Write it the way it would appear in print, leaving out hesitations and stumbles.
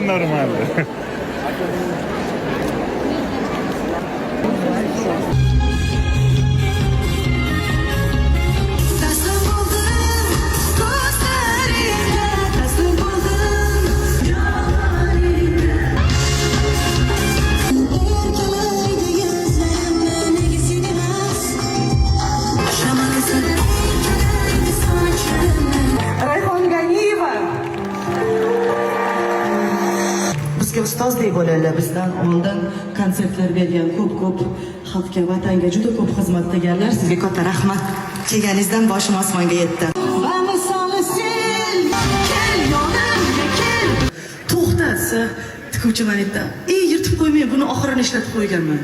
Нормально. Bizga ustozdek bo'ladilar, bizdan oldin konsertlar bergan ko'p xalqga, vatanga juda ko'p xizmat qilganlar. Sizga katta rahmat. Kelganingizdan boshim osmonga yetdi. Va misoli sen kel yonimga kel. To'xtatsa tikuvchiman aytdim. Yirtib qo'ymay buni oxirini ishlatib qo'yganman.